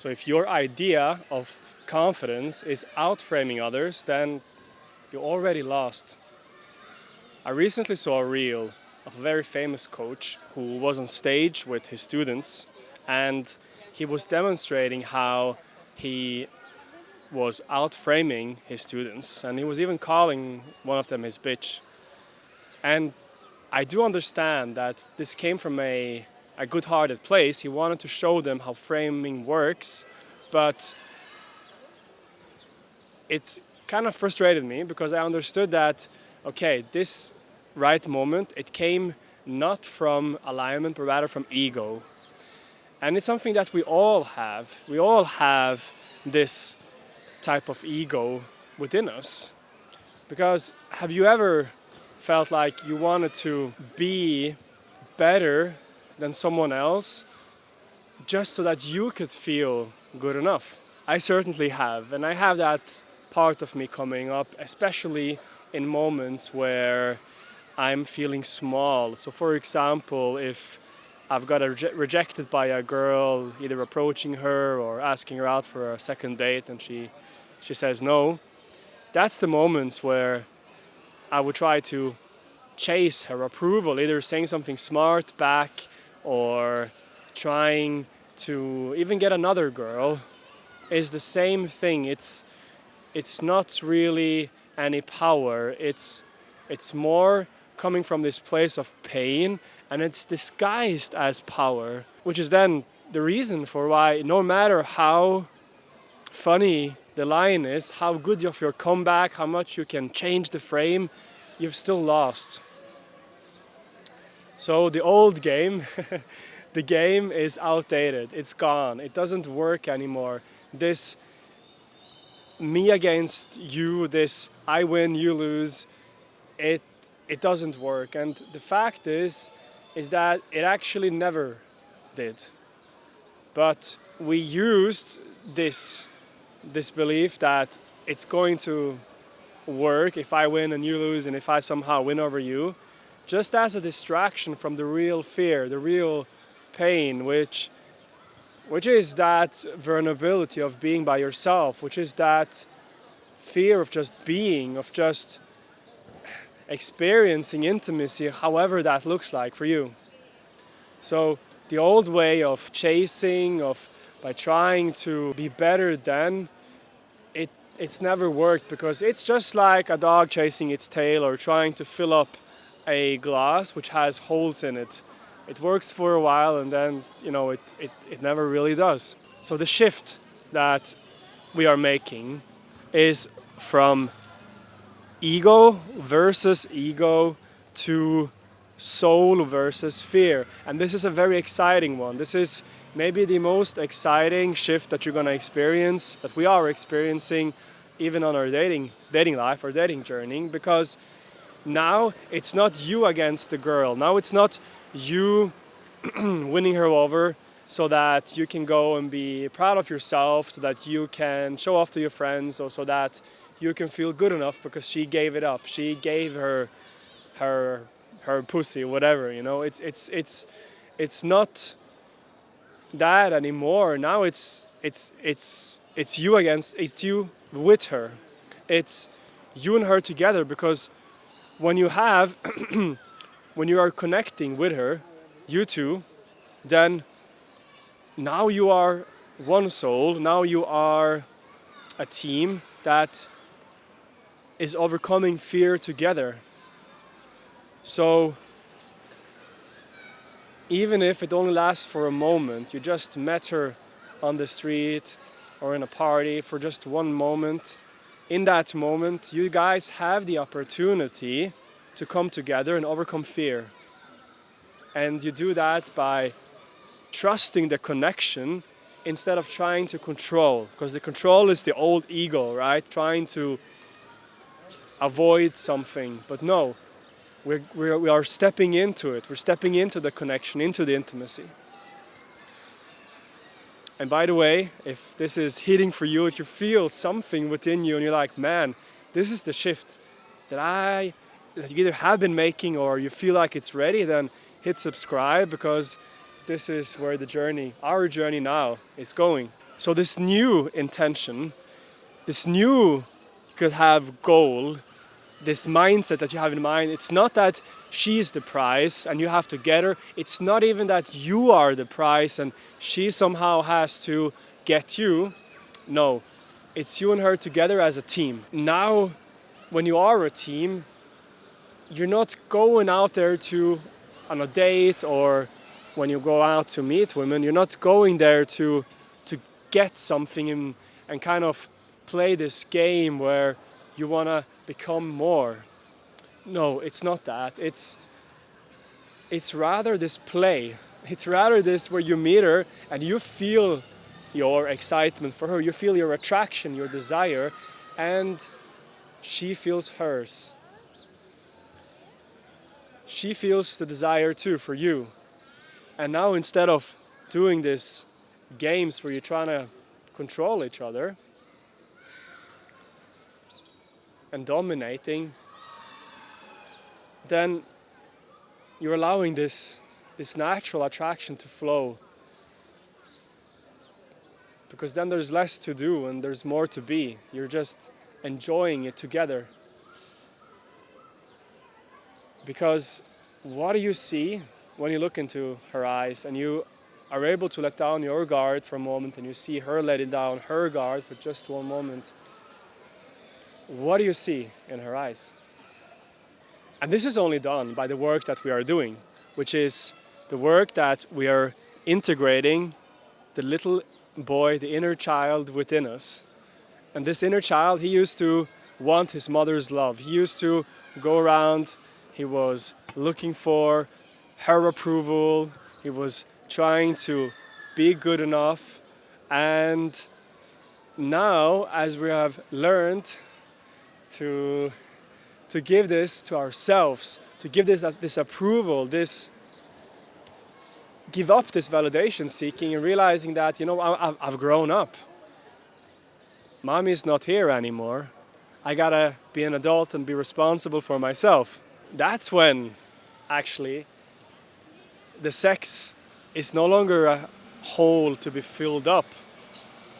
So if your idea of confidence is outframing others, then you already lost. I recently saw a reel of a very famous coach who was on stage with his students, and he was demonstrating how he was outframing his students, and he was even calling one of them his bitch. And I do understand that this came from a good-hearted place. He wanted to show them how framing works, but it kind of frustrated me because I understood that, okay, this right moment, it came not from alignment, but rather from ego. And it's something that we all have. We all have this type of ego within us. Because have you ever felt like you wanted to be better than someone else just so that you could feel good enough? I certainly have, and I have that part of me coming up, especially in moments where I'm feeling small. So for example, if I've got rejected by a girl, either approaching her or asking her out for a second date, and she says no, that's the moments where I would try to chase her approval, either saying something smart back or trying to even get another girl. Is the same thing. It's not really any power. It's more coming from this place of pain, and it's disguised as power, which is then the reason for why no matter how funny the line is, how good of your comeback, how much you can change the frame, you've still lost. So the old game, the game is outdated, it's gone, it doesn't work anymore. This me against you, this I win, you lose, it doesn't work. And the fact is that it actually never did. But we used this belief that it's going to work if I win and you lose, and if I somehow win over you, just as a distraction from the real fear, the real pain, which is that vulnerability of being by yourself, which is that fear of just being, of just experiencing intimacy, however that looks like for you. So the old way of chasing, by trying to be better than, it's never worked, because it's just like a dog chasing its tail or trying to fill up a glass which has holes in it. It works for a while, and then it never really does. So the shift that we are making is from ego versus ego to soul versus fear. And this is a very exciting one. This is maybe the most exciting shift that you're going to experience, that we are experiencing even on our dating life, our dating journey, because now it's not you against the girl. Now it's not you winning her over so that you can go and be proud of yourself, so that you can show off to your friends, or so that you can feel good enough because she gave it up. She gave her pussy, whatever, It's not that anymore. Now it's you against, it's you with her. It's you and her together, because when you have when you are connecting with her, you two, then now you are one soul. Now you are a team that is overcoming fear together. So even if it only lasts for a moment, you just met her on the street or in a party for just one moment, in that moment you guys have the opportunity to come together and overcome fear. And you do that by trusting the connection instead of trying to control, because the control is the old ego, right? Trying to avoid something. But no, we are stepping into it. We're stepping into the connection, into the intimacy. And by the way, if this is hitting for you, if you feel something within you and you're like, man, this is the shift that you either have been making or you feel like it's ready, then hit subscribe, because this is where our journey now is going. So this new intention, this new could have goal, this mindset that you have in mind, it's not that she's the prize and you have to get her. It's not even that you are the prize and she somehow has to get you. No, it's you and her together as a team. Now, when you are a team, you're not going out there on a date, or when you go out to meet women, you're not going there to get something and kind of play this game where you want to become more. No, it's not that. It's rather this play. It's rather this where you meet her and you feel your excitement for her, you feel your attraction, your desire, and she feels hers. She feels the desire too for you. And now, instead of doing this games where you're trying to control each other and dominating, then you're allowing this natural attraction to flow. Because then there's less to do and there's more to be. You're just enjoying it together. Because what do you see when you look into her eyes and you are able to let down your guard for a moment and you see her letting down her guard for just one moment? What do you see in her eyes? And this is only done by the work that we are doing, which is the work that we are integrating the little boy, the inner child within us. And this inner child, he used to want his mother's love. He used to go around, he was looking for her approval, he was trying to be good enough. And now, as we have learned to give this to ourselves, to give this approval, give up this validation seeking and realizing that, I've grown up. Mommy's not here anymore. I gotta be an adult and be responsible for myself. That's when, actually, the sex is no longer a hole to be filled up,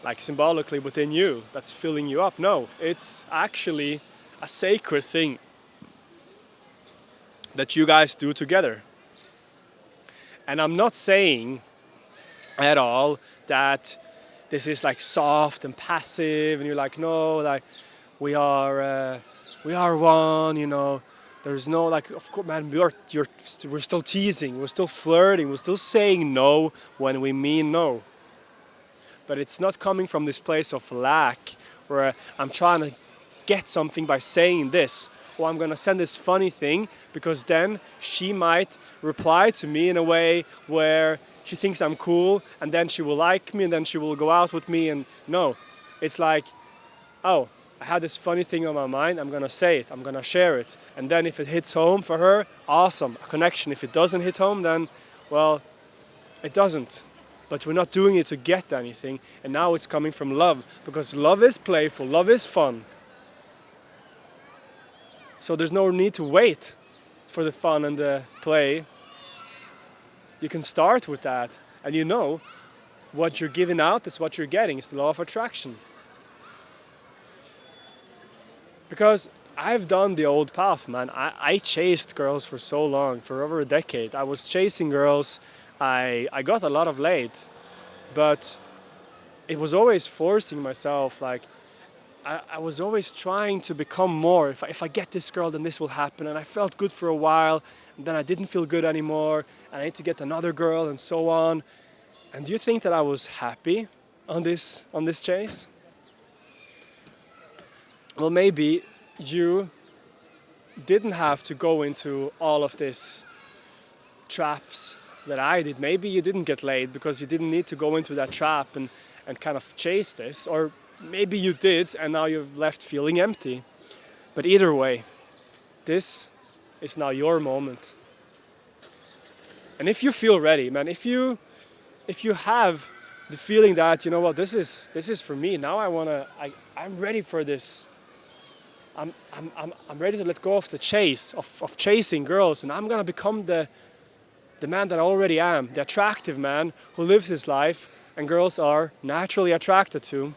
like symbolically within you, that's filling you up. No, it's actually a sacred thing that you guys do together. And I'm not saying at all that this is like soft and passive and you're like, no, like we are one, there's no, like, of course, man, we're still teasing, we're still flirting, we're still saying no when we mean no. But it's not coming from this place of lack where I'm trying to get something by saying this, or I'm gonna send this funny thing because then she might reply to me in a way where she thinks I'm cool and then she will like me and then she will go out with me. And no, it's like, oh, I had this funny thing on my mind, I'm gonna say it, I'm gonna share it. And then if it hits home for her, awesome, a connection. If it doesn't hit home, then, well, it doesn't. But we're not doing it to get anything. And now it's coming from love, because love is playful, love is fun. So there's no need to wait for the fun and the play. You can start with that, and what you're giving out is what you're getting. It's the law of attraction. Because I've done the old path, man. I chased girls for so long, for over a decade. I was chasing girls. I got a lot of late, but it was always forcing myself. Like, I was always trying to become more. If I get this girl, then this will happen. And I felt good for a while, and then I didn't feel good anymore. And I need to get another girl, and so on. And do you think that I was happy on this chase? Well, maybe you didn't have to go into all of these traps that I did. Maybe you didn't get laid because you didn't need to go into that trap and kind of chase this. Or maybe you did and now you've left feeling empty. But either way, this is now your moment. And if you feel ready, man, if you have the feeling that, this is for me, now I'm ready for this. I'm ready to let go of the chase, of chasing girls, and I'm gonna become the man that I already am, the attractive man who lives his life and girls are naturally attracted to,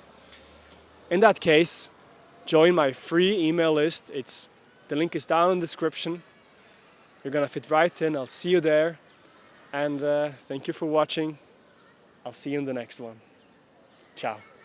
in that case, join my free email list. The link is down in the description. You're gonna fit right in. I'll see you there. And thank you for watching. I'll see you in the next one. Ciao.